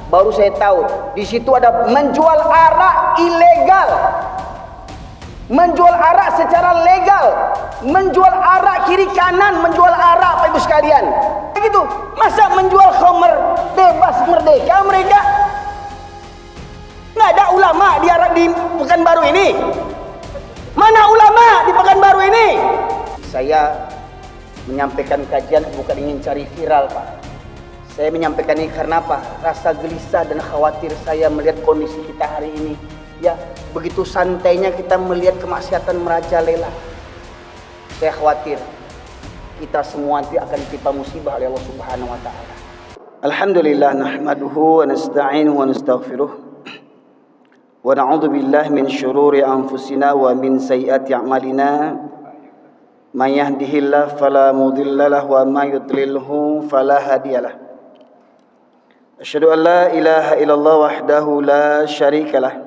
baru saya tahu di situ ada menjual arak ilegal, menjual arak secara legal, menjual arak kiri kanan, menjual arak Bapak Ibu sekalian. Begitu, masa menjual khamr bebas merdeka mereka? Nggak ada ulama di Pekanbaru ini. Mana ulama di Pekanbaru ini? Saya menyampaikan kajian bukan ingin cari viral, Pak. Saya menyampaikan ini karena apa? Rasa gelisah dan khawatir saya melihat kondisi kita hari ini. Ya, begitu santainya kita melihat kemaksiatan merajalela. Saya khawatir kita semua nanti akan ditimpa musibah oleh Allah Subhanahu wa taala. Alhamdulillah nahmaduhu wa nasta'inuhu wa nastaghfiruh. Wa na'udzu billahi min syururi anfusina wa min sayyiati a'malina. May yahdihillahu fala mudilla lahu wa may yudlilhu fala hadiyalah. Asyhadu an la ilaha illallah wahdahu la syarikalah.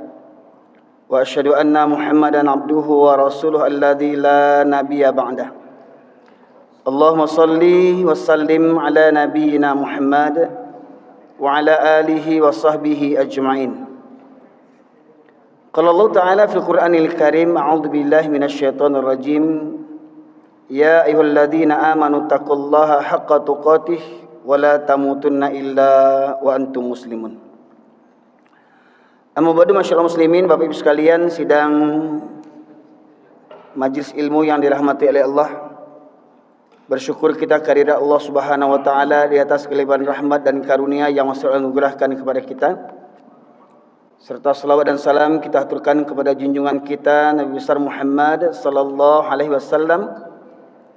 Wa asyhadu anna Muhammadan abduhu wa rasuluhu alladzi la nabiyya ba'dah. Allahumma salli wa sallim ala nabiyyina Muhammad wa ala alihi wa sahbihi ajma'in. Qala Allah Ta'ala fil Qur'anil Karim, a'udzu billahi minasyaitonir rajim. Ya ayyuhalladzina amanu taqullaha haqqa tuqatih wa la tamutunna illa wa antum muslimun. Amma ba'du, masyaallah muslimin, Bapak Ibu sekalian, sidang majelis ilmu yang dirahmati oleh Allah. Bersyukur kita kehadirat Allah Subhanahu wa taala di atas kelimpahan rahmat dan karunia yang selalu anugerahkan kepada kita. Serta salawat dan salam kita aturkan kepada junjungan kita Nabi besar Muhammad sallallahu alaihi wasallam,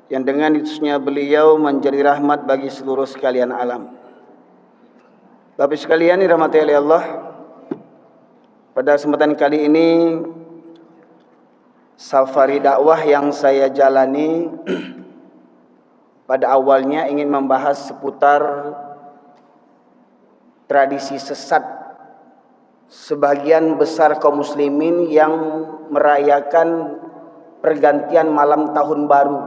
yang dengan diutusnya beliau menjadi rahmat bagi seluruh sekalian alam. Bapak sekalian dirahmati oleh Allah, pada kesempatan kali ini safari dakwah yang saya jalani pada awalnya ingin membahas seputar tradisi sesat sebagian besar kaum muslimin yang merayakan pergantian malam tahun baru.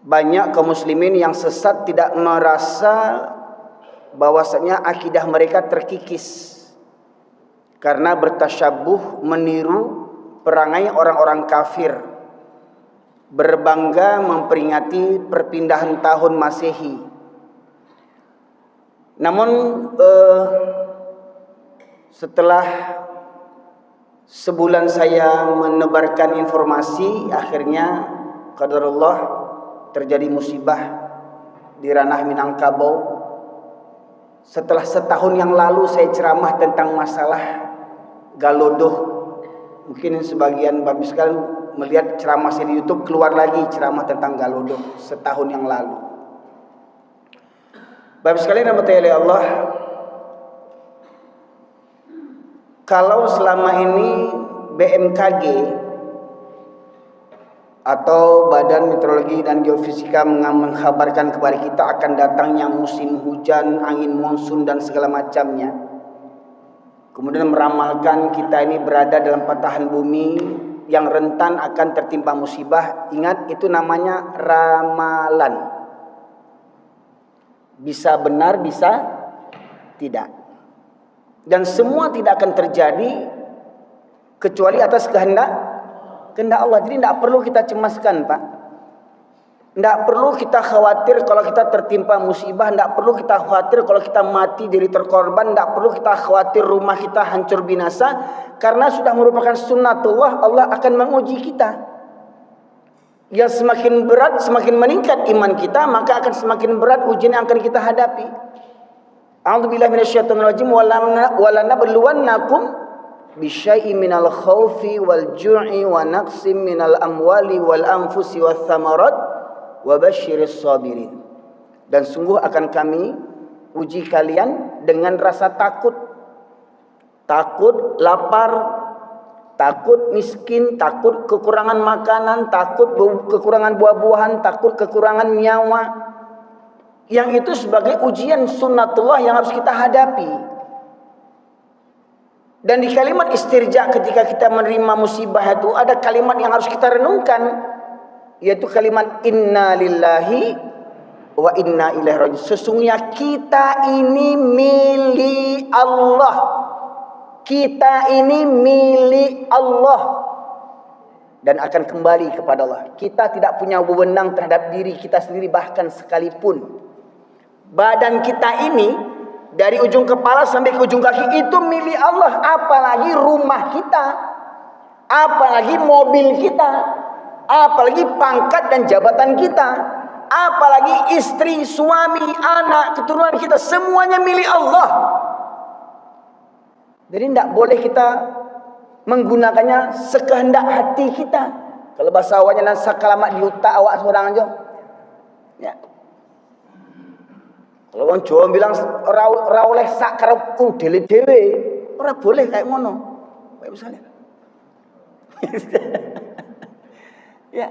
Banyak kaum muslimin yang sesat tidak merasa bahwasanya akidah mereka terkikis karena bertasyabuh meniru perangai orang-orang kafir, berbangga memperingati perpindahan tahun Masehi. Namun setelah sebulan saya menebarkan informasi, akhirnya qadarullah terjadi musibah di ranah Minangkabau. Setelah setahun yang lalu saya ceramah tentang masalah galodoh. Mungkin sebagian Bapak sekalian melihat ceramah saya di YouTube, keluar lagi ceramah tentang galodoh setahun yang lalu. Bapak sekalian rahmati oleh Allah, kalau selama ini BMKG atau Badan Meteorologi dan Geofisika mengkhabarkan kepada kita akan datangnya musim hujan, angin monsun dan segala macamnya, kemudian meramalkan kita ini berada dalam patahan bumi yang rentan akan tertimpa musibah. Ingat, itu namanya ramalan. Bisa benar, bisa tidak. Dan semua tidak akan terjadi kecuali atas kehendak Allah. Jadi tidak perlu kita cemaskan, Pak. Tidak perlu kita khawatir kalau kita tertimpa musibah. Tidak perlu kita khawatir kalau kita mati jadi terkorban. Tidak perlu kita khawatir rumah kita hancur binasa. Karena sudah merupakan sunnatullah, Allah akan menguji kita. Yang semakin berat, semakin meningkat iman kita, maka akan semakin berat ujian yang akan kita hadapi. A'udzubillahi minasyaitonirrajim. Walanabluwannakum bisyai'in minal khaufi wal ju'i wa naqsim minal amwali wal anfusi wath thamarat wa basyiris sabirin. Dan sungguh akan kami uji kalian dengan rasa takut. Takut lapar, takut miskin, takut kekurangan makanan, takut kekurangan buah-buahan, takut kekurangan nyawa. Yang itu sebagai ujian sunnatullah yang harus kita hadapi. Dan di kalimat istirja ketika kita menerima musibah itu ada kalimat yang harus kita renungkan, yaitu kalimat inna lillahi wa inna ilaihi raji'un. Sesungguhnya kita ini milik Allah. Kita ini milik Allah dan akan kembali kepada Allah. Kita tidak punya wewenang terhadap diri kita sendiri, bahkan sekalipun badan kita ini dari ujung kepala sampai ke ujung kaki itu milik Allah. Apalagi rumah kita, apalagi mobil kita, apalagi pangkat dan jabatan kita, apalagi istri, suami, anak, keturunan kita, semuanya milik Allah. Jadi tidak boleh kita menggunakannya sekehendak hati kita. Kalau bahasa awaknya, sakalamat diutak awak seorang aja. Ya. Kalau orang Jawa bilang ora oleh sak karepku dhewe-dhewe, ora boleh kayak ngono. Kayak misalnya. Ya.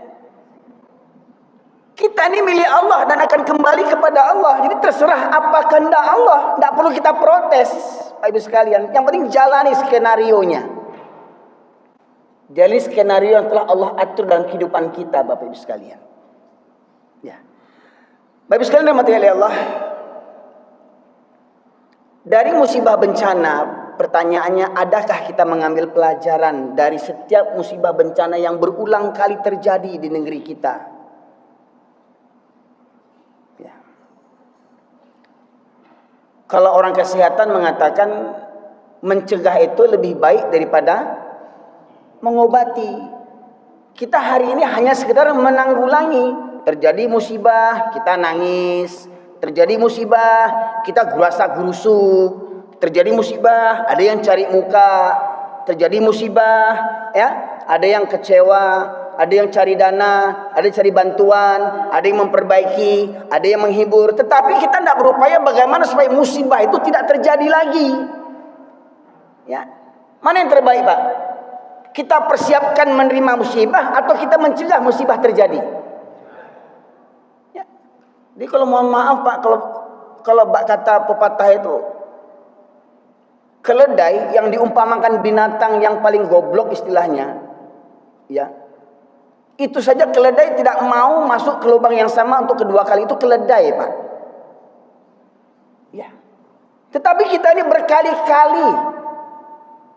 Kita ini milik Allah dan akan kembali kepada Allah. Jadi terserah apa kehendak Allah, tidak perlu kita protes, Bapak Ibu sekalian. Yang penting jalani skenarionya. Jalani skenario yang telah Allah atur dalam kehidupan kita, Bapak Ibu sekalian. Ya. Bapak Ibu sekalian, rahmati Allah. Dari musibah bencana, pertanyaannya, adakah kita mengambil pelajaran dari setiap musibah bencana yang berulang kali terjadi di negeri kita? Ya. Kalau orang kesehatan mengatakan mencegah itu lebih baik daripada mengobati. Kita hari ini hanya sekedar menanggulangi. Terjadi musibah, kita nangis. Terjadi musibah, kita gerasak gerusuk. Terjadi musibah, ada yang cari muka. Terjadi musibah, ya, ada yang kecewa, ada yang cari dana, ada yang cari bantuan, ada yang memperbaiki, ada yang menghibur. Tetapi kita tidak berupaya bagaimana supaya musibah itu tidak terjadi lagi. Ya, mana yang terbaik, Pak? Kita persiapkan menerima musibah atau kita mencegah musibah terjadi? Jadi kalau mohon maaf Pak, kalau kata pepatah itu, keledai yang diumpamakan binatang yang paling goblok istilahnya, ya, itu saja keledai tidak mau masuk ke lubang yang sama untuk kedua kali, itu keledai Pak. Ya. Tetapi kita ini berkali-kali,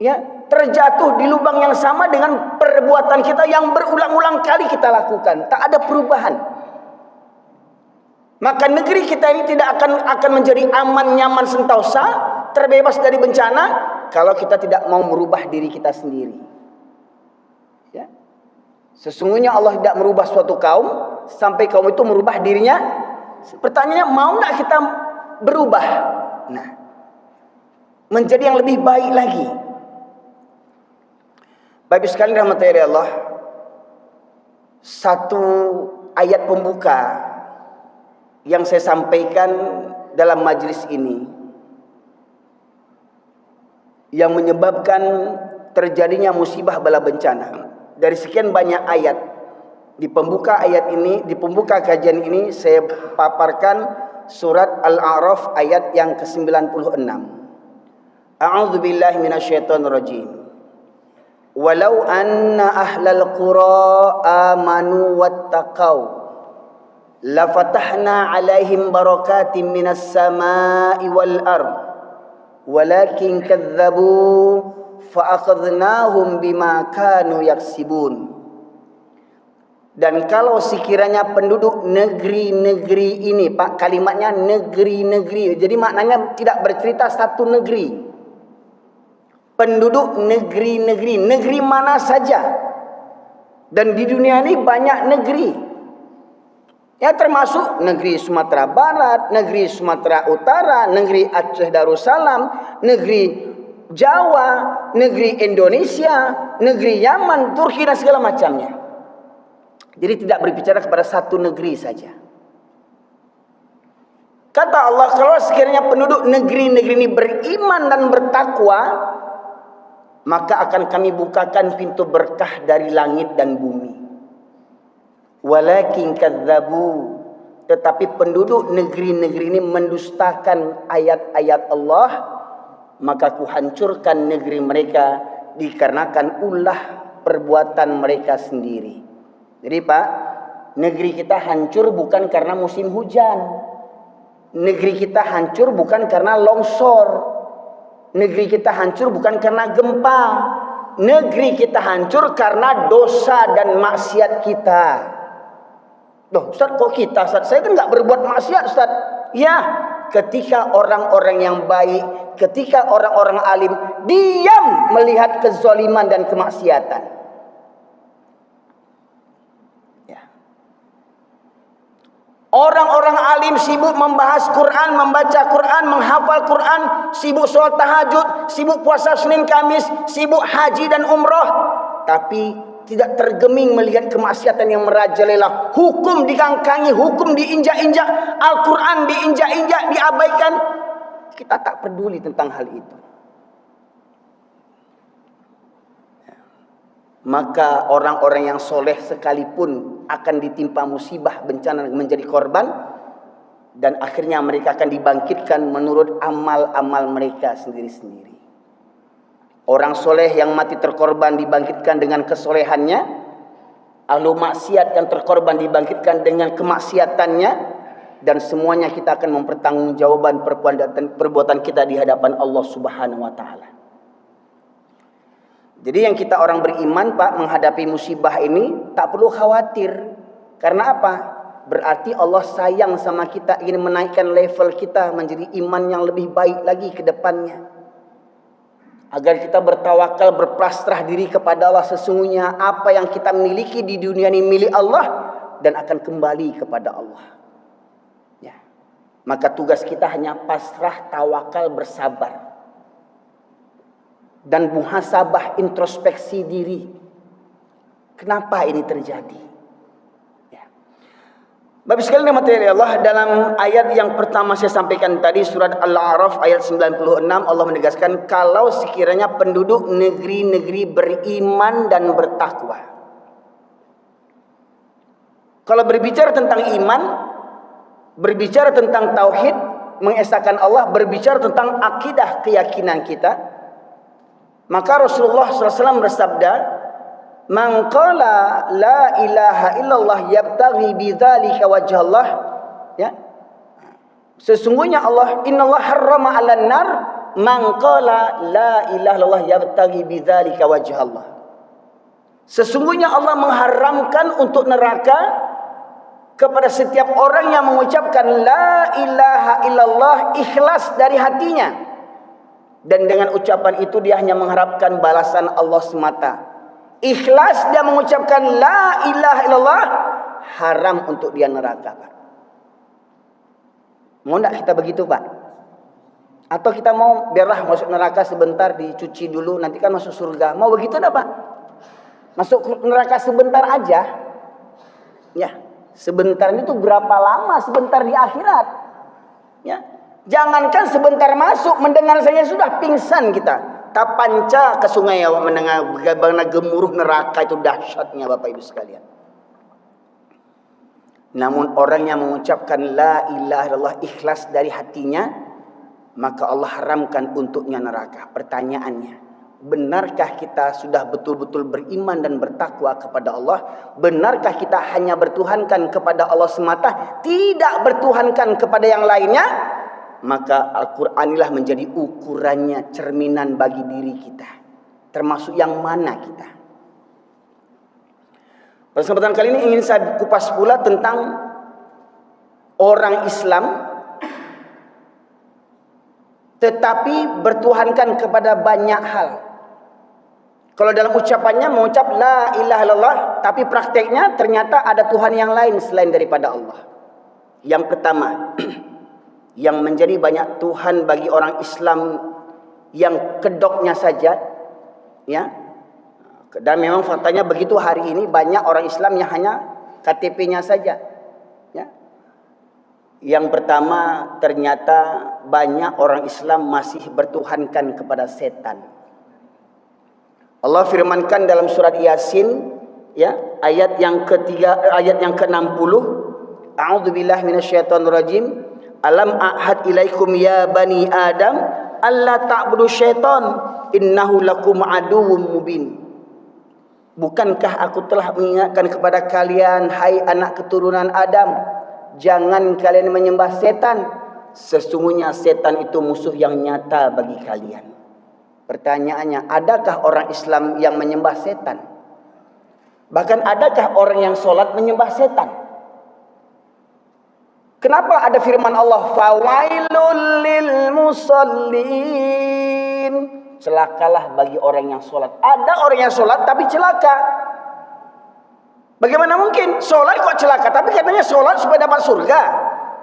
ya, terjatuh di lubang yang sama dengan perbuatan kita yang berulang-ulang kali kita lakukan, tak ada perubahan. Maka negeri kita ini tidak akan menjadi aman, nyaman, sentosa, terbebas dari bencana kalau kita tidak mau merubah diri kita sendiri. Ya. Sesungguhnya Allah tidak merubah suatu kaum sampai kaum itu merubah dirinya. Pertanyaannya, mau nggak kita berubah? Nah, menjadi yang lebih baik lagi. Bapak sekalian rahmatullahi Allah, satu ayat pembuka yang saya sampaikan dalam majelis ini yang menyebabkan terjadinya musibah bala bencana. Dari sekian banyak ayat, di pembuka ayat ini, di pembuka kajian ini saya paparkan surat Al-A'raf ayat yang ke-96. A'udzu billahi minasyaitonir rajim. Walau anna ahlal qura amanu wattaqau la fatahna alaihim barakatim minas samai wal ard walakin kadzabu fa akhadnahum bima kanu yaksibun. Dan kalau sekiranya penduduk negeri-negeri ini, Pak, kalimatnya negeri-negeri, jadi maknanya tidak bercerita satu negeri. Penduduk negeri-negeri, negeri mana saja. Dan di dunia ini banyak negeri. Ya, termasuk negeri Sumatera Barat, negeri Sumatera Utara, negeri Aceh Darussalam, negeri Jawa, negeri Indonesia, negeri Yaman, Turki dan segala macamnya. Jadi tidak berbicara kepada satu negeri saja. Kata Allah, kalau sekiranya penduduk negeri-negeri ini beriman dan bertakwa, maka akan kami bukakan pintu berkah dari langit dan bumi. Walakin kadzabu, tetapi penduduk negeri-negeri ini mendustakan ayat-ayat Allah, maka kuhancurkan negeri mereka dikarenakan ulah perbuatan mereka sendiri. Jadi Pak, Negeri kita hancur bukan karena musim hujan. Negeri kita hancur bukan karena longsor. Negeri kita hancur bukan karena gempa. Negeri kita hancur karena dosa dan maksiat kita. Loh, Ustaz, kok kita, Ustaz? Saya kan nggak berbuat maksiat, Ustaz. Ya, ketika orang-orang yang baik, ketika orang-orang alim diam melihat kezaliman dan kemaksiatan. Ya. Orang-orang alim sibuk membahas Quran, membaca Quran, menghafal Quran, sibuk sholat tahajud, sibuk puasa Senin Kamis, sibuk haji dan umroh, tapi tidak tergeming melihat kemaksiatan yang merajalela. Hukum digangkangi, hukum diinjak-injak, Al-Quran diinjak-injak, diabaikan. Kita tak peduli tentang hal itu. Maka orang-orang yang soleh sekalipun akan ditimpa musibah, bencana, menjadi korban, dan akhirnya mereka akan dibangkitkan menurut amal-amal mereka sendiri-sendiri. Orang soleh yang mati terkorban dibangkitkan dengan kesolehannya. Ahlu maksiat yang terkorban dibangkitkan dengan kemaksiatannya. Dan semuanya kita akan mempertanggungjawabkan perbuatan kita di hadapan Allah Subhanahu wa ta'ala. Jadi yang kita orang beriman, Pak, menghadapi musibah ini tak perlu khawatir. Karena apa? Berarti Allah sayang sama kita, ingin menaikkan level kita menjadi iman yang lebih baik lagi ke depannya. Agar kita bertawakal, berpasrah diri kepada Allah. Sesungguhnya apa yang kita miliki di dunia ini milik Allah dan akan kembali kepada Allah. Ya. Maka tugas kita hanya pasrah, tawakal, bersabar. Dan muhasabah, introspeksi diri. Kenapa ini terjadi? Bapak sekalian materi Allah, dalam ayat yang pertama saya sampaikan tadi, surat Al-A'raf ayat 96, Allah menegaskan kalau sekiranya penduduk negeri-negeri beriman dan bertakwa. Kalau berbicara tentang iman, berbicara tentang tauhid, mengesahkan Allah, berbicara tentang akidah keyakinan kita, maka Rasulullah SAW bersabda, "Man qala la ilaha illallah yabtaghi bidzalika wajhallah." Ya. Sesungguhnya Allah, innallaha harrama 'alan nar man qala la ilaha illallah yabtaghi bidzalika wajhallah. Sesungguhnya Allah mengharamkan untuk neraka kepada setiap orang yang mengucapkan la ilaha illallah ikhlas dari hatinya. Dan dengan ucapan itu dia hanya mengharapkan balasan Allah semata. Ikhlas dia mengucapkan la ilaha illallah, haram untuk dia neraka, Pak. Mau enggak kita begitu, Pak? Atau kita mau biarlah masuk neraka sebentar, dicuci dulu, nanti kan masuk surga. Mau begitu enggak, Pak? Masuk neraka sebentar aja. Ya, sebentar itu berapa lama sebentar di akhirat? Ya. Jangankan sebentar masuk, mendengar saja sudah pingsan kita. Tapanca ke sungai awak mendengar bagaimana gemuruh neraka itu dahsyatnya, Bapak Ibu sekalian. Namun orang yang mengucapkan la ilaha illallah ikhlas dari hatinya, maka Allah haramkan untuknya neraka. Pertanyaannya, benarkah kita sudah betul-betul beriman dan bertakwa kepada Allah? Benarkah kita hanya bertuhankan kepada Allah semata, tidak bertuhankan kepada yang lainnya? Maka Al-Quran inilah menjadi ukurannya, cerminan bagi diri kita. Termasuk yang mana kita. Pada kesempatan kali ini ingin saya kupas pula tentang orang Islam tetapi bertuhankan kepada banyak hal. Kalau dalam ucapannya mengucap la ilaha illallah, tapi prakteknya ternyata ada Tuhan yang lain selain daripada Allah. Yang pertama, yang menjadi banyak Tuhan bagi orang Islam yang kedoknya saja, ya. Dan memang faktanya begitu hari ini banyak orang Islam yang hanya KTP-nya saja, ya. Yang pertama, ternyata banyak orang Islam masih bertuhankan kepada setan. Allah firmankan dalam surat Yasin, ya, ayat yang ketiga, ayat yang ke-60, A'udzubillahi minasyaitonirrajim. Alam a'had ilaikum ya bani Adam alla ta'budu syaitan innahu lakum aduwwum mubin. Bukankah aku telah mengingatkan kepada kalian, hai anak keturunan Adam, jangan kalian menyembah setan. Sesungguhnya setan itu musuh yang nyata bagi kalian. Pertanyaannya, adakah orang Islam yang menyembah setan? Bahkan adakah orang yang sholat menyembah setan? Kenapa ada firman Allah, fawailul lil musallin, celakalah bagi orang yang sholat. Ada orang yang sholat tapi celaka. Bagaimana mungkin sholat kok celaka? Tapi katanya sholat supaya dapat surga,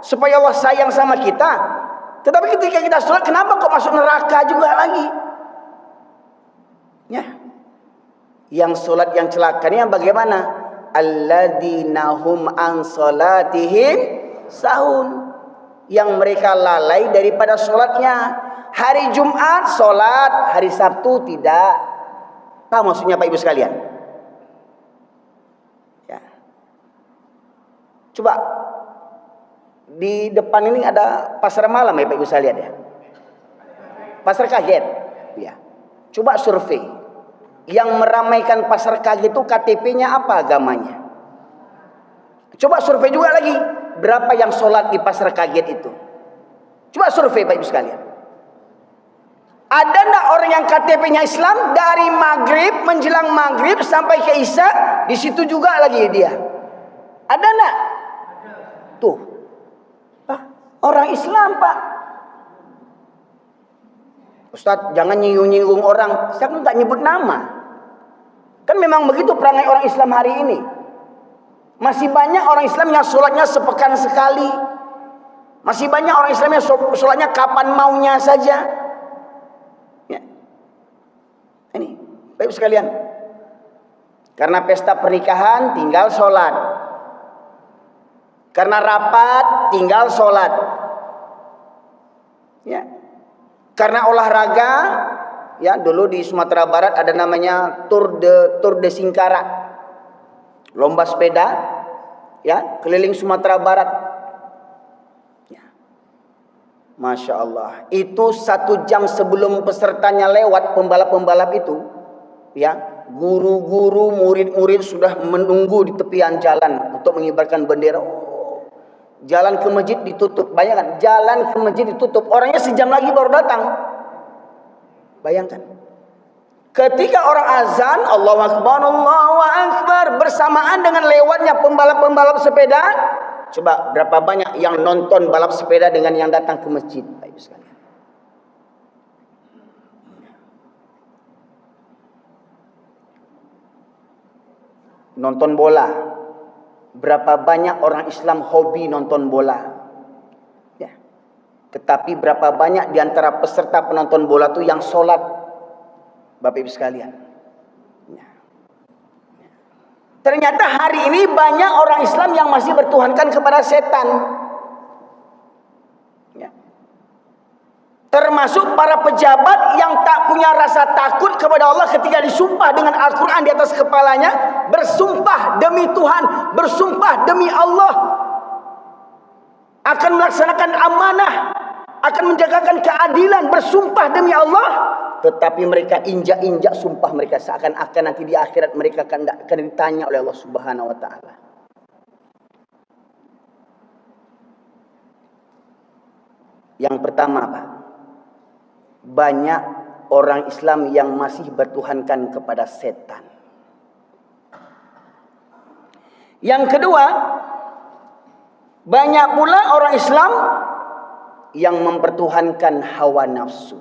supaya Allah sayang sama kita. Tetapi ketika kita sholat, kenapa kok masuk neraka juga lagi? Ya, yang sholat yang celaka ini yang bagaimana? Alladzina hum an sholatihim sahun, yang mereka lalai daripada sholatnya. Hari Jumat sholat, hari Sabtu tidak. Apa maksudnya Pak Ibu sekalian? Ya. Coba di depan ini ada pasar malam ya Pak Ibu sekalian ya. Pasar kaget. Ya. Coba survei. Yang meramaikan pasar kaget itu KTP-nya apa agamanya? Coba survei juga lagi. Berapa yang sholat di pasar kaget itu? Coba survei Pak Ibu sekalian. Ada enggak orang yang KTP-nya Islam dari maghrib menjelang maghrib sampai ke Isya di situ juga lagi dia? Ada enggak? Tuh, orang Islam Pak. Ustadz jangan nyinggung-nyinggung orang. Saya kan nggak nyebut nama. Kan memang begitu perangai orang Islam hari ini. Masih banyak orang Islam yang sholatnya sepekan sekali. Masih banyak orang Islam yang sholatnya kapan maunya saja. Ya. Ini, Bapak sekalian. Karena pesta pernikahan tinggal sholat. Karena rapat tinggal sholat. Ya. Karena olahraga, ya dulu di Sumatera Barat ada namanya Tour de Singkarak. Lomba sepeda, ya, keliling Sumatera Barat. Ya. Masya Allah. Itu 1 jam sebelum pesertanya lewat, pembalap-pembalap itu, ya, guru-guru, murid-murid sudah menunggu di tepian jalan untuk mengibarkan bendera. Oh, jalan ke masjid ditutup. Bayangkan, jalan ke masjid ditutup. Orangnya sejam lagi baru datang. Bayangkan. Ketika orang azan, Allahu Akbar, Allahu Akbar, bersamaan dengan lewatnya pembalap-pembalap sepeda, coba berapa banyak yang nonton balap sepeda dengan yang datang ke masjid, Pak Ibu sekalian. Nonton bola, berapa banyak orang Islam hobi nonton bola, ya. Tetapi berapa banyak di antara peserta penonton bola itu yang sholat, Bapak Ibu sekalian. Ternyata hari ini banyak orang Islam yang masih bertuhankan kepada setan. Ya. Termasuk para pejabat yang tak punya rasa takut kepada Allah ketika disumpah dengan Al-Quran di atas kepalanya. Bersumpah demi Tuhan, bersumpah demi Allah, akan melaksanakan amanah, akan menjagakan keadilan, bersumpah demi Allah. Tetapi mereka injak-injak sumpah mereka, seakan-akan nanti di akhirat mereka akan ditanya oleh Allah Subhanahu wa taala. Yang pertama, Pak, banyak orang Islam yang masih bertuhankan kepada setan. Yang kedua, banyak pula orang Islam yang mempertuhankan hawa nafsu.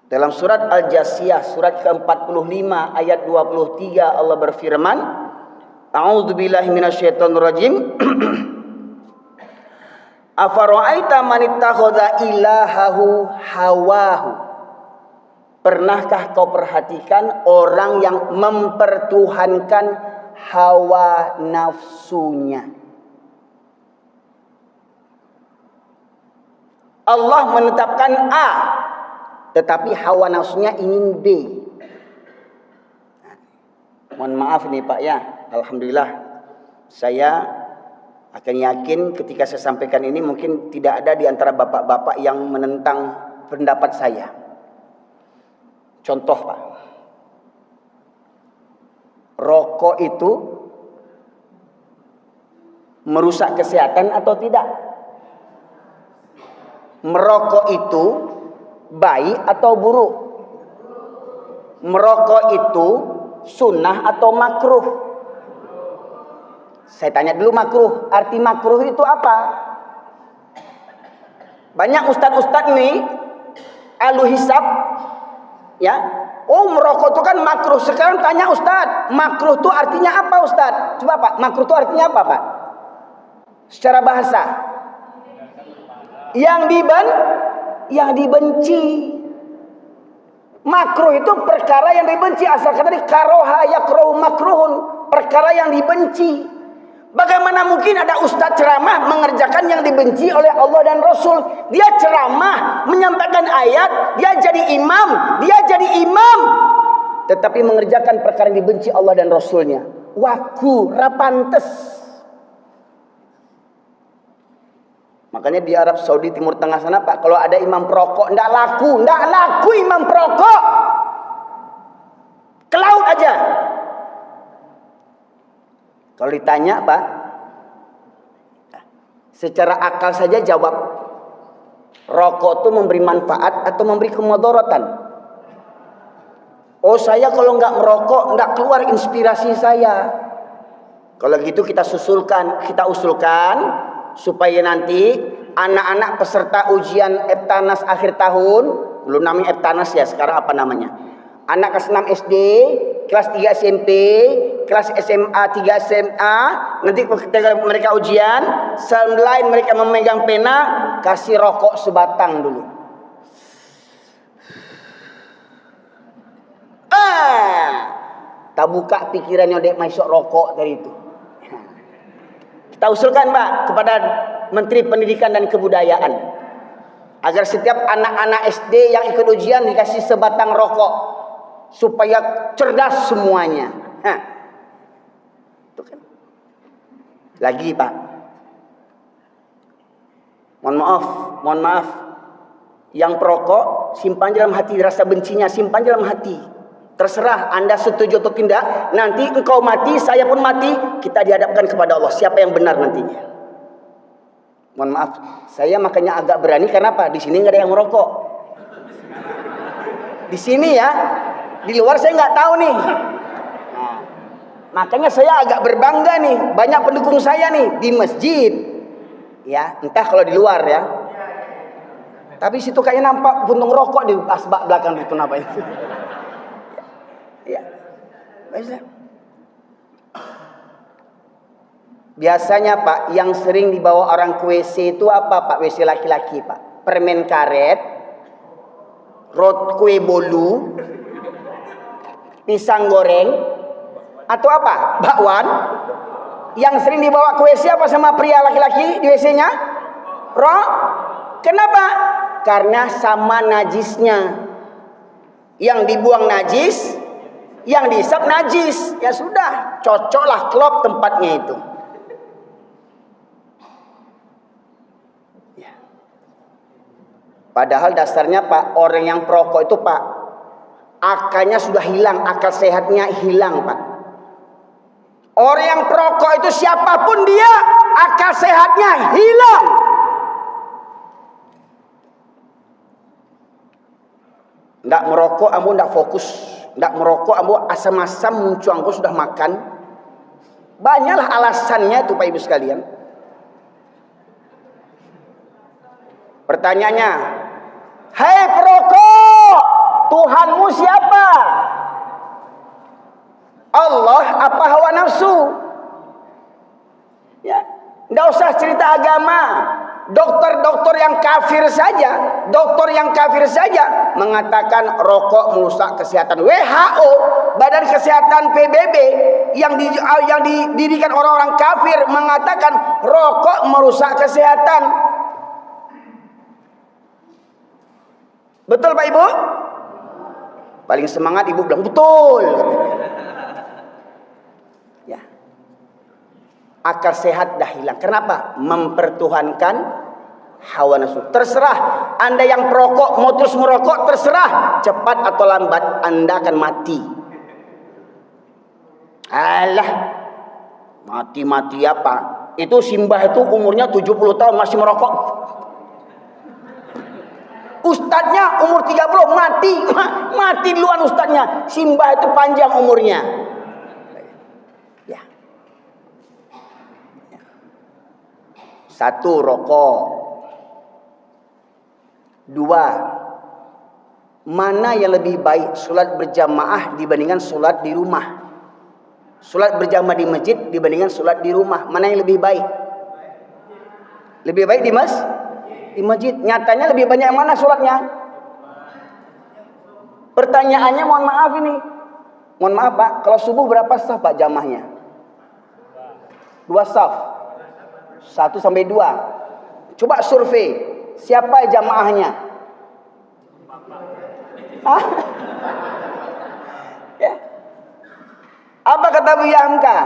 Dalam surat Al-Jasiyah, surat ke-45 ayat 23, Allah berfirman, A'udzubillahi minasyaitonirrajim. Afara'aita man ittakhadha ilahahu hawahu. Pernahkah kau perhatikan orang yang mempertuhankan hawa nafsunya? Allah menetapkan A, tetapi hawa nafsunya ingin B. Mohon maaf nih Pak ya, alhamdulillah saya akan yakin ketika saya sampaikan ini mungkin tidak ada di antara bapak-bapak yang menentang pendapat saya. Contoh Pak, rokok itu merusak kesehatan atau tidak? Merokok itu baik atau buruk? Merokok itu sunnah atau makruh? Saya tanya dulu makruh. Arti makruh itu apa? Banyak ustadz-ustadz nih ahlu hisab, ya. Oh, merokok itu kan makruh. Sekarang tanya ustadz, makruh itu artinya apa ustadz? Coba Pak, makruh itu artinya apa Pak? Secara bahasa. Yang dibenci. Makruh itu perkara yang dibenci. Asal kata tadi karoha yakrohu makruhun, perkara yang dibenci. Bagaimana mungkin ada ustadz ceramah mengerjakan yang dibenci oleh Allah dan Rasul? Dia ceramah, menyampaikan ayat, dia jadi imam, tetapi mengerjakan perkara yang dibenci Allah dan Rasulnya. Waku, rapantes. Makanya di Arab Saudi, Timur Tengah sana Pak, kalau ada imam perokok, ndak laku imam perokok. Ke laut aja. Kalau ditanya Pak, secara akal saja jawab, rokok itu memberi manfaat atau memberi kemudaratan? Oh, saya kalau nggak merokok nggak keluar inspirasi saya. Kalau gitu kita usulkan supaya nanti anak-anak peserta ujian Eptanas akhir tahun, belum namanya Eptanas ya, sekarang apa namanya? Anak kelas 6 SD, kelas 3 SMP, kelas SMA, 3 SMA, nanti ketika mereka ujian, selain mereka memegang pena, kasih rokok sebatang dulu. Tak buka pikirannya dek masuk rokok dari itu. Kita usulkan Pak kepada Menteri Pendidikan dan Kebudayaan agar setiap anak-anak SD yang ikut ujian dikasih sebatang rokok supaya cerdas semuanya. Itu kan. Lagi Pak, mohon maaf, yang perokok simpan dalam hati, rasa bencinya simpan dalam hati. Terserah Anda setuju atau tidak. Nanti engkau mati, saya pun mati, kita dihadapkan kepada Allah. Siapa yang benar nantinya? Mohon maaf, saya makanya agak berani karena apa? Di sini nggak ada yang merokok. Di sini ya, di luar saya nggak tahu nih. Nah, makanya saya agak berbangga nih, banyak pendukung saya nih di masjid. Ya, entah kalau di luar ya. Tapi situ kayaknya nampak puntung rokok di asbak belakang itu apa itu. Ya. Biasanya Pak, yang sering dibawa orang ke WC itu apa Pak? WC laki-laki Pak. Permen karet, kue bolu, pisang goreng, atau apa? Bakwan. Yang sering dibawa ke WC apa sama pria laki-laki di WC-nya? Kenapa? Karena sama najisnya. Yang dibuang najis, yang dihisap najis. Ya sudah, cocoklah klop tempatnya itu. Ya. Padahal dasarnya Pak, orang yang perokok itu Pak, akalnya sudah hilang, akal sehatnya hilang Pak. Orang yang perokok itu siapapun dia, akal sehatnya hilang. Ndak merokok, ambo ndak fokus. Ndak merokok, ambo asam-asam muncul, ambo sudah makan. Banyaklah alasannya itu Pak Ibu sekalian. Pertanyaannya, hai perokok, Tuhanmu siapa? Allah apa hawa nafsu? Ya, ndak usah cerita agama. Dokter-dokter yang kafir saja mengatakan rokok merusak kesehatan. WHO, Badan Kesehatan PBB yang didirikan orang-orang kafir mengatakan rokok merusak kesehatan. Betul Pak Ibu? Paling semangat Ibu bilang betul. Ya. Akal sehat dah hilang. Kenapa? Mempertuhankan hawa nafsu. Terserah Anda yang perokok mau terus merokok, terserah. Cepat atau lambat Anda akan mati. Alah, mati-mati apa? Itu Simbah itu umurnya 70 tahun masih merokok. Ustadznya umur 30 mati. Mati duluan ustadznya. Simbah itu panjang umurnya. Ya. Satu, rokok. Dua, mana yang lebih baik, sholat berjamaah dibandingkan sholat di rumah? Sholat berjamaah di masjid dibandingkan sholat di rumah, mana yang lebih baik? Lebih baik di masjid. Nyatanya lebih banyak yang mana sholatnya? Pertanyaannya, mohon maaf ini. Mohon maaf Pak, kalau subuh berapa saf Pak jamaahnya? 2 saf. 1 sampai 2. Coba survei, siapa jamaahnya? Ya. Apa kata Buya Hamka?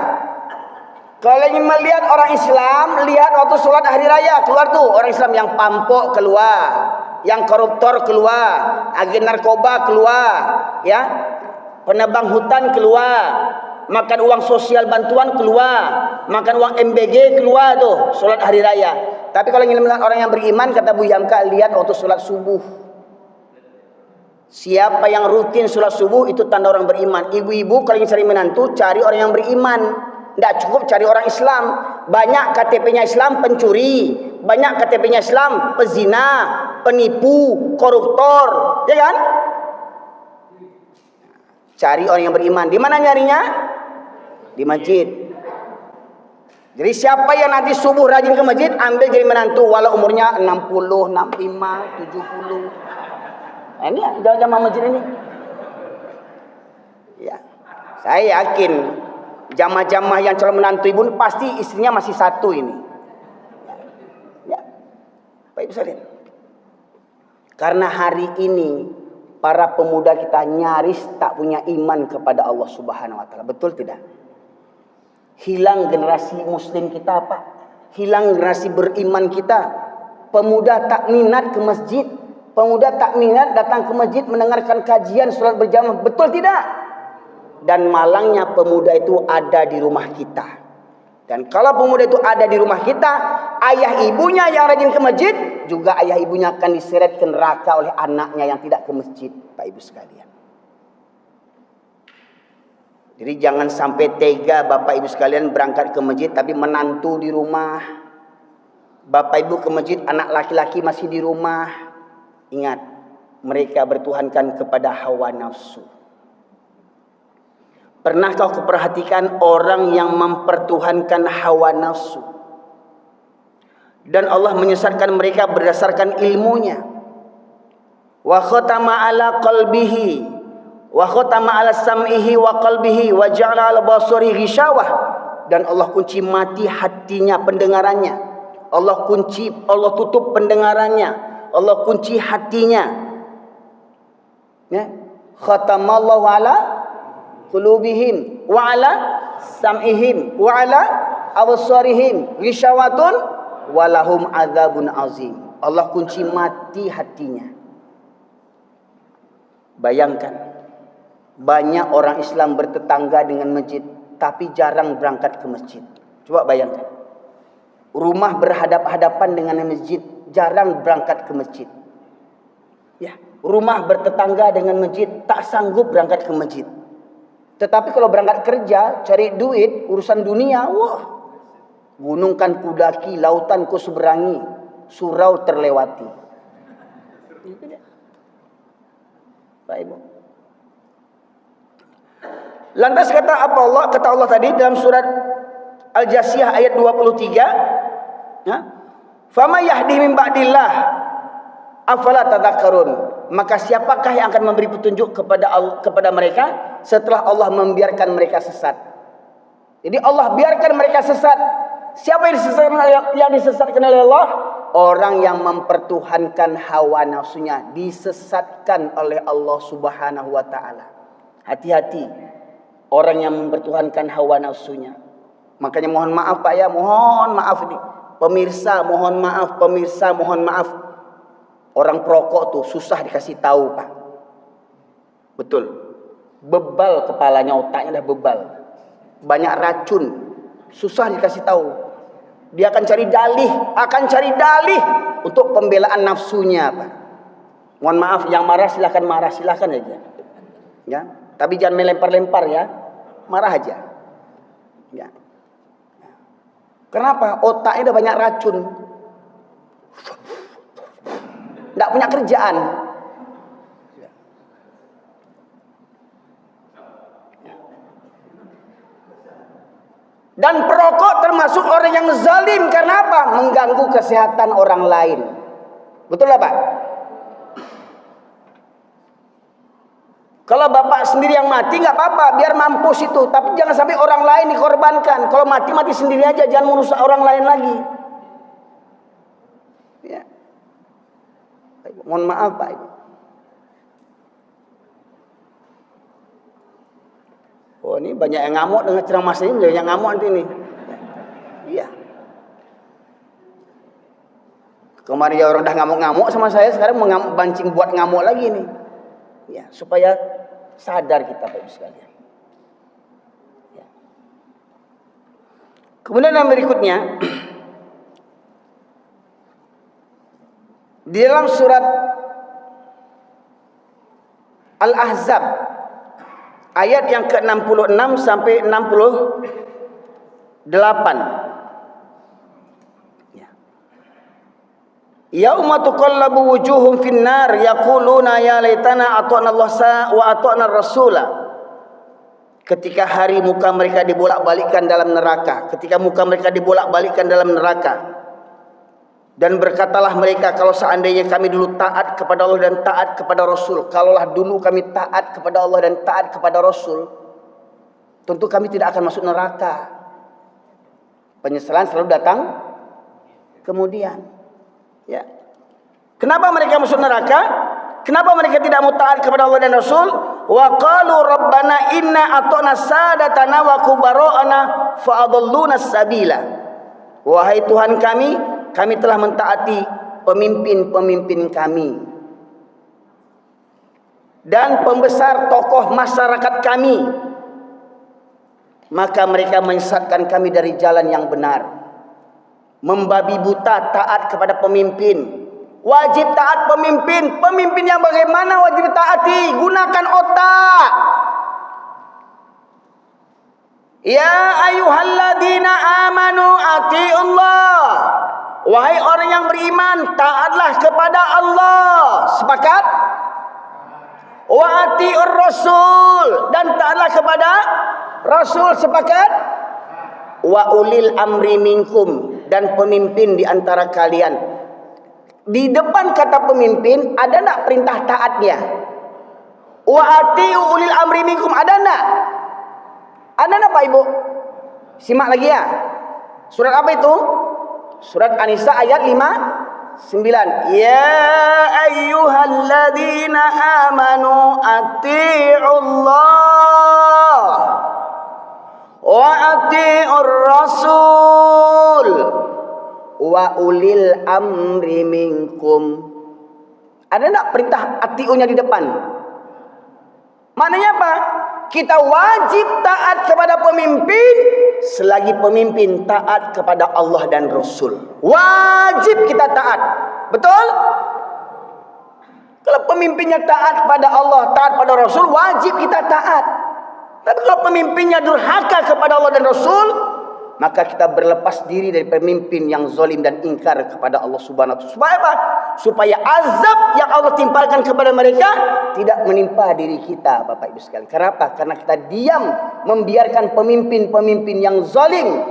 Kalau ingin melihat orang Islam, lihat waktu sholat hari raya. Keluar tuh orang Islam yang pampok keluar, yang koruptor keluar, agen narkoba keluar, ya, penebang hutan keluar, makan uang sosial bantuan keluar, makan uang MBG keluar tuh sholat hari raya. Tapi kalau ingin melihat orang yang beriman, kata Buya Hamka, lihat waktu sholat subuh. Siapa yang rutin sholat subuh itu tanda orang beriman. Ibu-ibu kalau ingin cari menantu, cari orang yang beriman. Tidak cukup cari orang Islam. Banyak KTP-nya Islam pencuri, banyak KTP-nya Islam pezina, penipu, koruptor, ya kan? Cari orang yang beriman. Di mana nyarinya? Di masjid. Jadi siapa yang nanti subuh rajin ke masjid, ambil jadi menantu walau umurnya 60, 65, 70. Nah, ini jamaah masjid ini. Ya. Saya yakin jamaah-jamaah yang calon menantu ibu pasti istrinya masih satu ini. Ya. Pak Ibu sekalian. Karena hari ini para pemuda kita nyaris tak punya iman kepada Allah Subhanahu wa taala. Betul tidak? Hilang generasi muslim kita, Pak. Hilang generasi beriman kita. Pemuda tak minat ke masjid. Pemuda tak minat datang ke masjid mendengarkan kajian sholat berjamaah. Betul tidak? Dan malangnya pemuda itu ada di rumah kita. Dan kalau pemuda itu ada di rumah kita, ayah ibunya yang rajin ke masjid, juga ayah ibunya akan diseret ke neraka oleh anaknya yang tidak ke masjid. Pak Ibu sekalian. Jadi jangan sampai tega Bapak Ibu sekalian berangkat ke masjid tapi menantu di rumah. Bapak Ibu ke masjid, anak laki-laki masih di rumah. Ingat, mereka bertuhankan kepada hawa nafsu. Pernahkah kau perhatikan orang yang mempertuhankan hawa nafsu? Dan Allah menyesatkan mereka berdasarkan ilmunya. Wa khatama ala qalbihi wa khatama ala sam'ihi wa qalbihi wa ja'ala ala basarihi ghishawah. Dan Allah kunci mati hatinya, pendengarannya. Allah tutup pendengarannya. Allah kunci hatinya. Ya. Khatamallahu ala qulubihim wa ala sam'ihim wa ala absarihim ghishawatun walahum adzabun azim. Allah kunci mati hatinya. Bayangkan, banyak orang Islam bertetangga dengan masjid tapi jarang berangkat ke masjid. Coba bayangkan, rumah berhadap-hadapan dengan masjid, jarang berangkat ke masjid. Ya, rumah bertetangga dengan masjid, tak sanggup berangkat ke masjid. Tetapi kalau berangkat kerja, cari duit, urusan dunia, wah, gunung kan kudaki, lautan ku seberangi, surau terlewati. Itu dia. Pak Ibu. Lantas kata apa Allah? Kata Allah tadi dalam surat Al-Jasiyah ayat 23, ya, "Fama yahdi min ba'dillah afala tadhakkarun." Maka siapakah yang akan memberi petunjuk kepada mereka setelah Allah membiarkan mereka sesat? Jadi Allah biarkan mereka sesat. Siapa yang disesatkan oleh Allah? Orang yang mempertuhankan hawa nafsunya, disesatkan oleh Allah Subhanahu wa taala. Hati-hati orang yang mempertuhankan hawa nafsunya. Makanya mohon maaf Pak ya, mohon maaf nih. Pemirsa mohon maaf. Orang perokok tuh susah dikasih tahu Pak. Betul. Bebal kepalanya, otaknya udah bebal. banyak racun, susah dikasih tahu. Dia akan cari dalih untuk pembelaan nafsunya, Pak. Mohon maaf, yang marah silahkan aja. Ya, tapi jangan melempar-lempar ya, marah aja. Ya. Kenapa? Otaknya udah banyak racun, nggak punya kerjaan. Dan perokok termasuk orang yang zalim. Karena apa? Mengganggu kesehatan orang lain. Betul lah, Pak? Kalau bapak sendiri yang mati nggak apa-apa, biar mampus itu. Tapi jangan sampai orang lain dikorbankan. Kalau mati sendiri aja, jangan merusak orang lain lagi. Ya. Mohon maaf, Pak. Oh, ini banyak yang ngamuk dengan ceramah saya, banyak yang ngamuk nanti nih. Iya. Kemarin ya orang dah ngamuk-ngamuk sama saya, sekarang bancing buat ngamuk lagi nih. Ya, supaya sadar kita, Bapak Ibu sekalian. Ya. Kemudian yang berikutnya, di dalam surat Al-Ahzab ayat yang ke-66 sampai 68. Yauma tuqallabu wujuhum finnar yaquluna ya laitana ata'na Allah wa ata'na rasula. Ketika hari muka mereka dibolak-balikkan dalam neraka, dan berkatalah mereka, kalau seandainya kami dulu taat kepada Allah dan taat kepada Rasul. Kalaulah dulu kami taat kepada Allah dan taat kepada Rasul, tentu kami tidak akan masuk neraka. Penyesalan selalu datang kemudian. Ya. Kenapa mereka masuk neraka? Kenapa mereka tidak mau taat kepada Allah dan Rasul? Wa qalu rabbana inna ata'na sadatana wa kubara'ana fa adalluna sabila. Wahai Tuhan kami telah mentaati pemimpin-pemimpin kami dan pembesar tokoh masyarakat kami, maka mereka menyesatkan kami dari jalan yang benar. Membabi buta taat kepada pemimpin. Wajib taat pemimpin. Pemimpin yang bagaimana wajib taati? Gunakan otak. Ya ayyuhalladzina amanu atiullah. Wahai orang yang beriman, taatlah kepada Allah. Sepakat? Wa atiur rasul, dan taatlah kepada Rasul. Sepakat? Wa ulil amri minkum, dan pemimpin di antara kalian. Di depan kata pemimpin ada nak perintah taatnya? Wa atiu ulil amri minkum, ada nak? Ada nak, Pak Ibu? Simak lagi ya. Surat apa itu? Surat An-Nisa ayat 59. Ya ayyuhalladzina amanu ati'ullah wa ati'ur rasul wa ulil amri minkum. Ada enggak perintah ati'unya di depan? Maknanya apa? Kita wajib taat kepada pemimpin selagi pemimpin taat kepada Allah dan Rasul. Wajib kita taat. Betul? Kalau pemimpinnya taat kepada Allah, taat pada Rasul, wajib kita taat. Tapi kalau pemimpinnya durhaka kepada Allah dan Rasul, maka kita berlepas diri dari pemimpin yang zalim dan ingkar kepada Allah Subhanahu wa taala. Supaya apa? Supaya azab yang Allah timpakan kepada mereka tidak menimpa diri kita, Bapak Ibu sekalian. Kenapa? Karena kita diam membiarkan pemimpin-pemimpin yang zalim.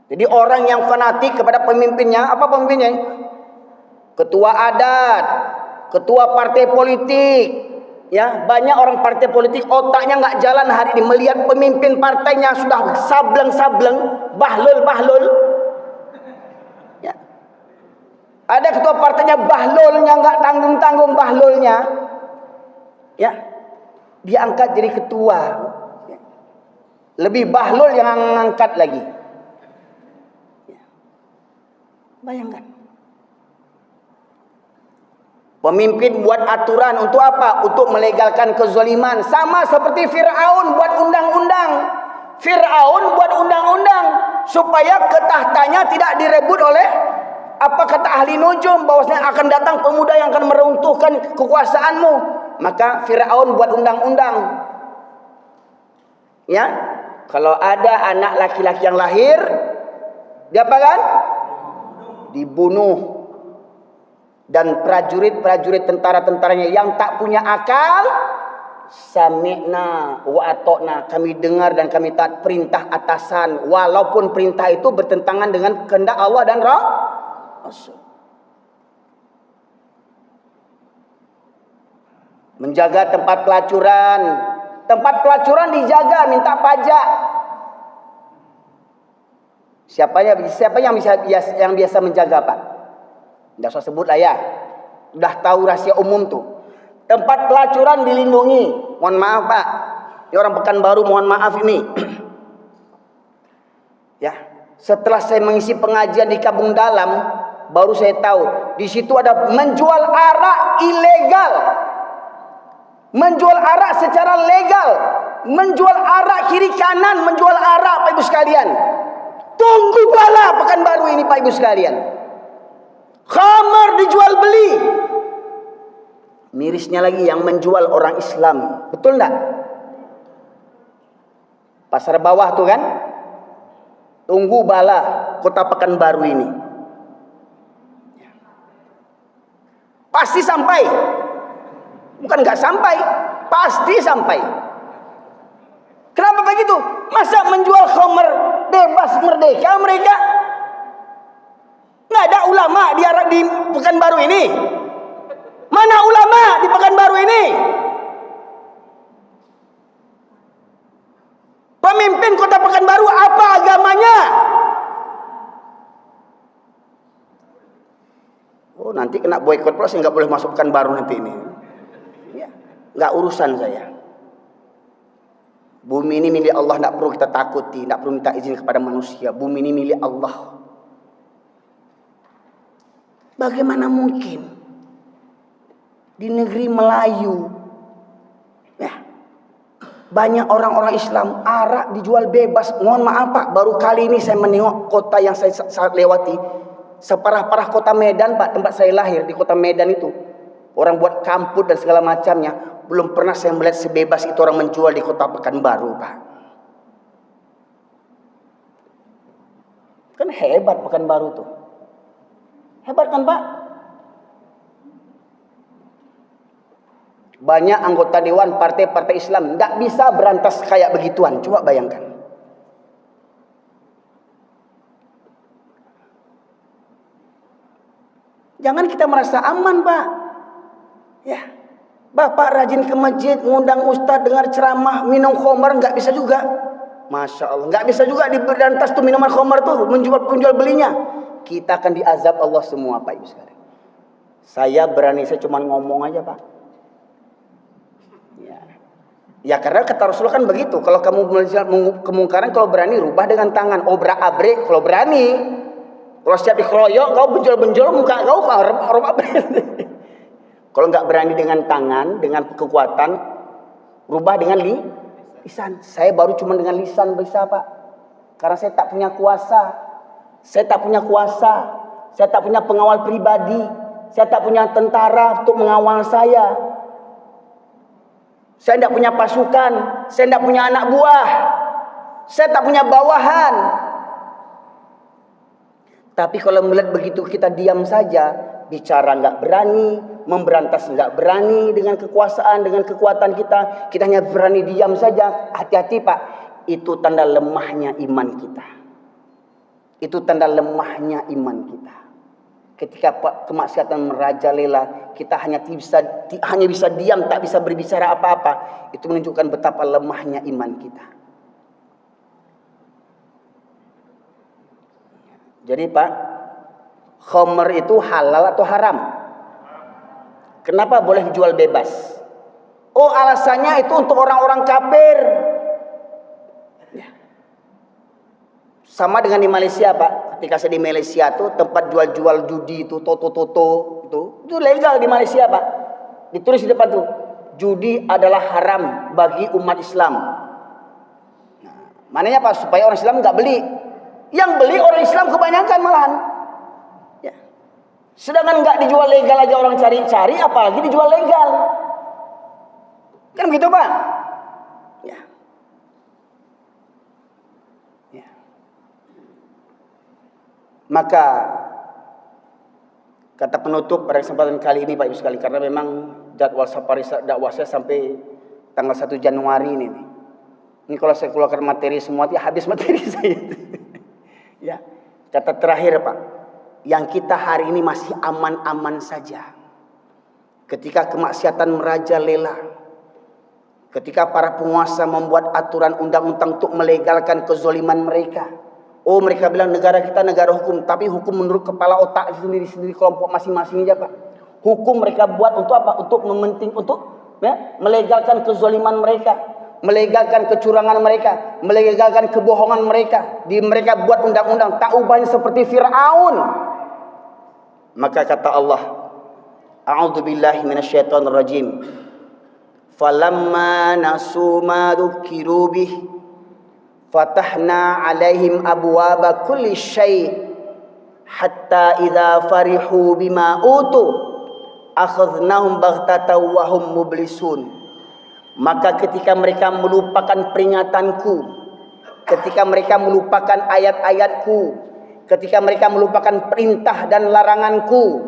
Jadi orang yang fanatik kepada pemimpinnya, apa pemimpinnya? Ketua adat, ketua partai politik. Ya, banyak orang partai politik otaknya nggak jalan hari ini, melihat pemimpin partainya sudah sableng-sableng, bahlul-bahlul. Ya. Ada ketua partainya bahlulnya nggak tanggung-tanggung bahlulnya. Ya. Diangkat jadi ketua. Ya. Lebih bahlul yang ngangkat lagi. Ya. Bayangkan. Pemimpin buat aturan untuk apa? Untuk melegalkan kezaliman. Sama seperti Fir'aun buat undang-undang. Fir'aun buat undang-undang supaya ketahtanya tidak direbut oleh, apa kata ahli nujum, bahwasanya akan datang pemuda yang akan meruntuhkan kekuasaanmu. Maka Fir'aun buat undang-undang. Ya, kalau ada anak laki-laki yang lahir, dia apa kan? Dibunuh. Dan prajurit-prajurit tentara-tentaranya yang tak punya akal, sami'na wa ata'na, kami dengar dan kami taat perintah atasan, walaupun perintah itu bertentangan dengan kehendak Allah dan Rasul. Menjaga tempat pelacuran. Tempat pelacuran dijaga, minta pajak. Siapa yang biasa menjaga, Pak? Tidak usah sebut lah ya. Udah tahu rahasia umum tuh. Tempat pelacuran dilindungi. Mohon maaf, Pak. Ini orang Pekanbaru, mohon maaf ini. Ya, setelah saya mengisi pengajian di Kampung Dalam, baru saya tahu di situ ada menjual arak ilegal. Menjual arak secara legal. Menjual arak kiri kanan, menjual arak, Pak Ibu sekalian. Tunggu bala Pekanbaru ini, Pak Ibu sekalian. Khamar dijual beli. Mirisnya lagi yang menjual orang Islam. Betul enggak? Pasar bawah tuh kan? Tunggu bala kota Pekanbaru ini. Pasti sampai. Bukan enggak sampai, pasti sampai. Kenapa begitu? Masa menjual khamar bebas merdeka mereka? Nggak ada ulama di Pekanbaru ini. Mana ulama di Pekanbaru ini? Pemimpin kota Pekanbaru apa agamanya? Oh, nanti kena boikot plus, nggak boleh masuk Pekanbaru nanti ini. Ya, nggak urusan saya. Bumi ini milik Allah, nggak perlu kita takuti, nggak perlu minta izin kepada manusia. Bumi ini milik Allah. Bagaimana mungkin di negeri Melayu, ya, banyak orang-orang Islam arak dijual bebas. Mohon maaf, Pak, baru kali ini saya menengok kota yang saya lewati, separah-parah kota Medan, Pak, tempat saya lahir di kota Medan itu. Orang buat kampus dan segala macamnya. Belum pernah saya melihat sebebas itu orang menjual di kota Pekanbaru, Pak. Kan hebat Pekanbaru tuh. Hebat kan, Pak? Banyak anggota dewan partai-partai Islam tidak bisa berantas kayak begituan. Coba bayangkan. Jangan kita merasa aman, Pak. Ya, Bapak rajin ke masjid, ngundang ustadz, dengar ceramah, minum khamar nggak bisa juga. Masya Allah, nggak bisa juga diberantas tuh minuman khamar tuh, menjual belinya. Kita akan diazab Allah semua, Pak Ibu sekalian. Saya berani, saya cuma ngomong aja, Pak. Ya karena kata Rasulullah kan begitu. Kalau kamu melihat kemungkaran, kalau berani rubah dengan tangan. Obrak-abrik kalau berani. Kalau siap dikeroyok, kau benjol-benjol muka kau obrak-abrik. Kalau nggak berani dengan tangan, dengan kekuatan, rubah dengan lisan. Saya baru cuma dengan lisan bisa, Pak. Karena saya tak punya kuasa. Saya tak punya kuasa. Saya tak punya pengawal pribadi. Saya tak punya tentara untuk mengawal saya. Saya tidak punya pasukan. Saya tidak punya anak buah. Saya tak punya bawahan. Tapi kalau melihat begitu kita diam saja, bicara nggak berani, memberantas nggak berani dengan kekuasaan, dengan kekuatan kita, kita hanya berani diam saja. Hati-hati, Pak. Itu tanda lemahnya iman kita. Itu tanda lemahnya iman kita. Ketika kemaksiatan merajalela, kita hanya bisa diam, tak bisa berbicara apa-apa. Itu menunjukkan betapa lemahnya iman kita. Jadi, Pak, khamr itu halal atau haram? Kenapa boleh dijual bebas? Oh, alasannya itu untuk orang-orang kafir. Sama dengan di Malaysia, Pak. Ketika saya di Malaysia tuh tempat jual-jual judi itu, toto-toto, itu foto. Itu legal di Malaysia, Pak. Ditulis di depan tuh, judi adalah haram bagi umat Islam. Nah, mananya Pak, supaya orang Islam nggak beli. Yang beli orang Islam kebanyakan malahan. Ya. Sedangkan nggak dijual legal aja orang cari-cari, apalagi dijual legal. Kan begitu, Pak? Ya. Ya. Maka kata penutup pada kesempatan kali ini Pak Ibu sekalian, karena memang jadwal safari dakwah saya sampai tanggal 1 Januari ini. Ini kalau saya keluarkan materi semua, ya habis materi saya. Ya, kata terakhir Pak, yang kita hari ini masih aman-aman saja. Ketika kemaksiatan merajalela, ketika para penguasa membuat aturan undang-undang untuk melegalkan kezoliman mereka. Oh, mereka bilang negara kita negara hukum, tapi hukum menurut kepala otak sendiri-sendiri kelompok masing-masing aja Pak. Hukum mereka buat untuk apa? Untuk melegalkan kezoliman mereka, melegalkan kecurangan mereka, melegalkan kebohongan mereka. Mereka buat undang-undang tak ubahnya seperti Fir'aun. Maka kata Allah, A'udzubillahi minasyaitonirrajim. Falamma nasu ma dzukiru bih fatahna alaihim abwaba kulli syai' hatta idza farihu bima utu akhadnahum baghtatan wa hum mublisun. Maka ketika mereka melupakan peringatanku, ketika mereka melupakan ayat-ayatku, ketika mereka melupakan perintah dan laranganku,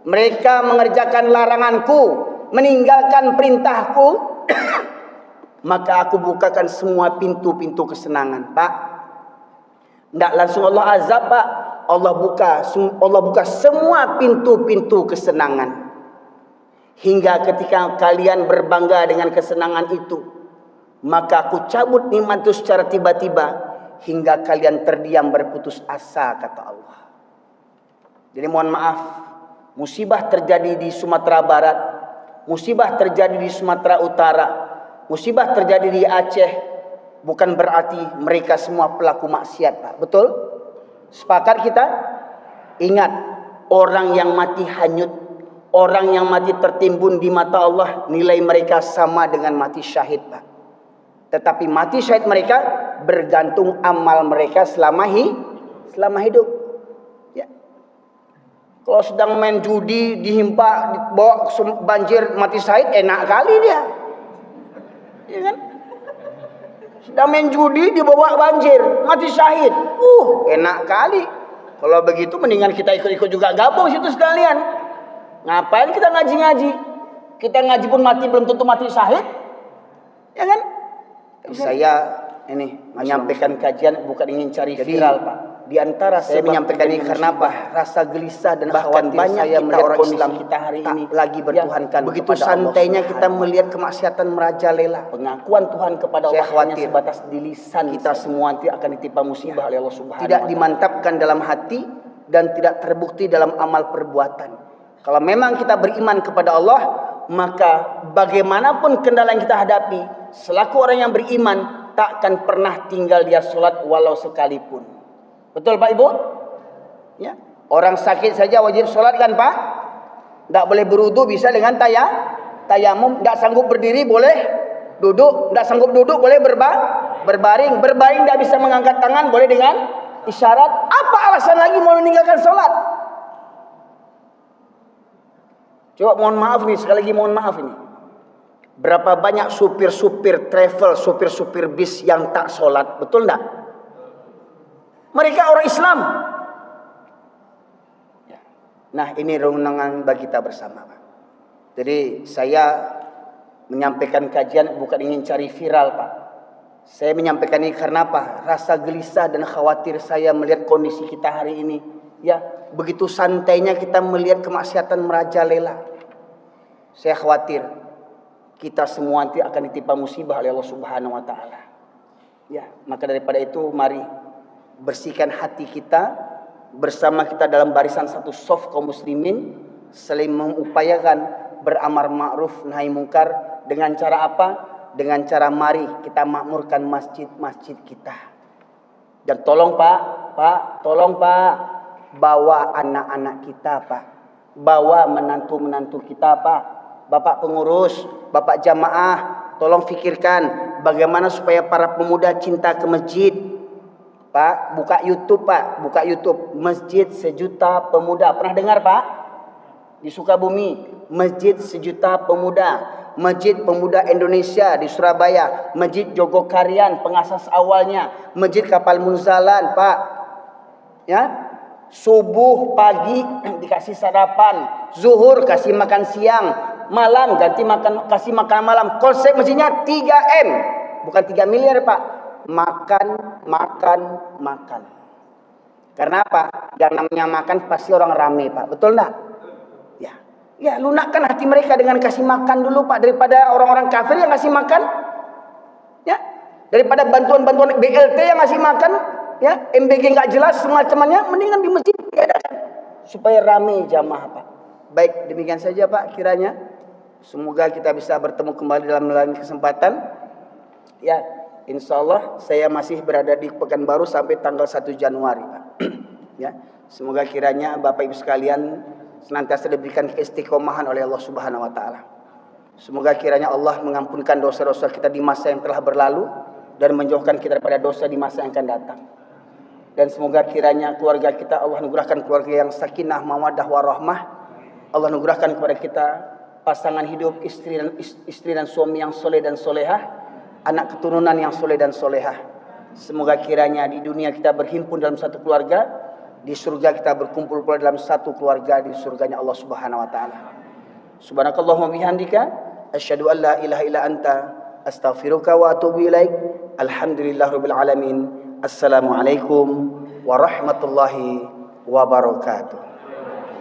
mereka mengerjakan laranganku, meninggalkan perintahku, maka aku bukakan semua pintu-pintu kesenangan, Pak. Tidak langsung Allah azab, Pak. Allah buka semua pintu-pintu kesenangan. Hingga ketika kalian berbangga dengan kesenangan itu, maka aku cabut nikmat itu secara tiba-tiba hingga kalian terdiam berputus asa, kata Allah. Jadi mohon maaf, musibah terjadi di Sumatera Barat, musibah terjadi di Sumatera Utara, musibah terjadi di Aceh, bukan berarti mereka semua pelaku maksiat, Pak. Betul? Sepakat kita? Ingat, orang yang mati hanyut, orang yang mati tertimbun di mata Allah, nilai mereka sama dengan mati syahid, Pak. Tetapi mati syahid mereka bergantung amal mereka selama hidup. Ya. Kalau sedang main judi, dihimpa, dibawa banjir, mati syahid, enak kali dia. Ya kan? Sedang main judi dibawa banjir, mati syahid. Enak kali. Kalau begitu mendingan kita ikut-ikut juga gabung situ sekalian. Ngapain kita ngaji-ngaji? Kita ngaji pun mati belum tentu mati syahid. Ya kan? Saya ini menyampaikan kajian bukan ingin cari viral, Pak. Di antara saya menyampaikan ini karena apa? Rasa gelisah dan khawatir banyak saya melihat orang Islam kita hari ini lagi bertuhankan. Ya, begitu santainya kita melihat kemaksiatan merajalela. Pengakuan Tuhan kepada Allah hanya sebatas di lisan. Kita semua nanti akan ditimpa musibah oleh Allah Subhanahu wa Ta'ala. Tidak dimantapkan dalam hati dan tidak terbukti dalam amal perbuatan. Kalau memang kita beriman kepada Allah, maka bagaimanapun kendala yang kita hadapi, selaku orang yang beriman takkan pernah tinggal dia sholat walau sekalipun. Betul Pak Ibu? Ya. Orang sakit saja wajib sholat kan Pak? Tidak boleh berwudu, bisa dengan tayamum. Tidak sanggup berdiri boleh duduk. Tidak sanggup duduk boleh berbaring. Berbaring tidak bisa mengangkat tangan boleh dengan isyarat. Apa alasan lagi mau meninggalkan sholat? Coba mohon maaf nih, sekali lagi mohon maaf ini. Berapa banyak supir-supir travel, supir-supir bis yang tak sholat, betul enggak? Mereka orang Islam. Nah, ini renungan bagi kita bersama, Pak. Jadi saya menyampaikan kajian bukan ingin cari viral, Pak. Saya menyampaikan ini karena apa? Rasa gelisah dan khawatir saya melihat kondisi kita hari ini. Ya, begitu santainya kita melihat kemaksiatan merajalela. Saya khawatir kita semua nanti akan ditimpa musibah oleh Allah Subhanahu wa Ta'ala. Ya, maka daripada itu mari bersihkan hati kita bersama kita dalam barisan satu saf kaum muslimin, saling mengupayakan beramar ma'ruf nahi mungkar. Dengan cara apa? Dengan cara mari kita makmurkan masjid-masjid kita. Dan tolong Pak, tolong Pak, bawa anak-anak kita, Pak. bawa menantu-menantu kita, Pak. Bapak pengurus, Bapak jamaah, tolong fikirkan bagaimana supaya para pemuda cinta ke masjid. Pak, buka YouTube, Pak. Buka YouTube. Masjid Sejuta Pemuda. Pernah dengar, Pak? Di Sukabumi. Masjid Sejuta Pemuda. Masjid Pemuda Indonesia di Surabaya. Masjid Jogokarian, pengasas awalnya. Masjid Kapal Munzalan, Pak. Ya. Subuh, pagi dikasih sarapan. Zuhur kasih makan siang. Malam kasih makan malam. Konsep masjidnya 3M. Bukan 3 miliar, Pak. Makan. Karena apa? Yang namanya makan pasti orang rame, Pak. Betul enggak? Ya, lunakkan hati mereka dengan kasih makan dulu, Pak, daripada orang-orang kafir yang kasih makan. Ya. Daripada bantuan-bantuan BLT yang ngasih makan, ya, MBG enggak jelas semacamnya, mendingan di masjid diadakan supaya rame jamaah, Pak. Baik, demikian saja, Pak, kiranya. Semoga kita bisa bertemu kembali dalam lain kesempatan. Ya, insya Allah saya masih berada di Pekanbaru sampai tanggal 1 Januari, Pak. Ya, semoga kiranya Bapak Ibu sekalian senantiasa diberikan keistiqomahan oleh Allah Subhanahu wa taala. Semoga kiranya Allah mengampunkan dosa-dosa kita di masa yang telah berlalu dan menjauhkan kita daripada dosa di masa yang akan datang. Dan semoga kiranya keluarga kita Allah anugerahkan keluarga yang sakinah, mawaddah, warahmah. Allah anugerahkan kepada kita pasangan hidup istri dan suami yang soleh dan solehah, anak keturunan yang soleh dan solehah. Semoga kiranya di dunia kita berhimpun dalam satu keluarga, di surga kita berkumpul pula dalam satu keluarga di surganya Allah Subhanahu wa taala. Subhanakallahumma bihamdika asyhadu an la ilaha illa anta astaghfiruka wa atubu ilaik. Alhamdulillahirabbil alamin. Assalamualaikum warahmatullahi wabarakatuh.